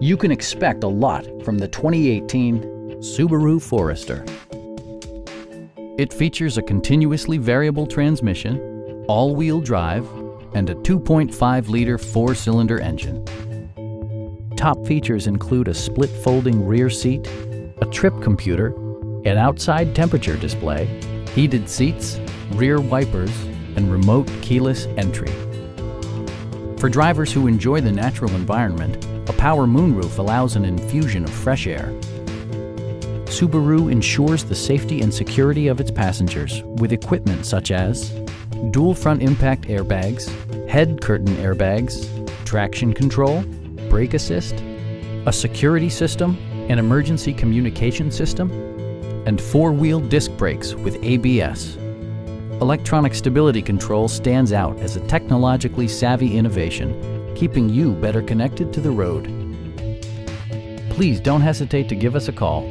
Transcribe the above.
You can expect a lot from the 2018 Subaru Forester. It features a continuously variable transmission, all-wheel drive, and a 2.5-liter four-cylinder engine. Top features include a split folding rear seat, a trip computer, an outside temperature display, heated seats, rear wipers, and remote keyless entry. For drivers who enjoy the natural environment, a power moonroof allows an infusion of fresh air. Subaru ensures the safety and security of its passengers with equipment such as dual front impact airbags, head curtain airbags, traction control, brake assist, a security system, an emergency communication system, and four-wheel disc brakes with ABS. Electronic stability control stands out as a technologically savvy innovation, keeping you better connected to the road. Please don't hesitate to give us a call.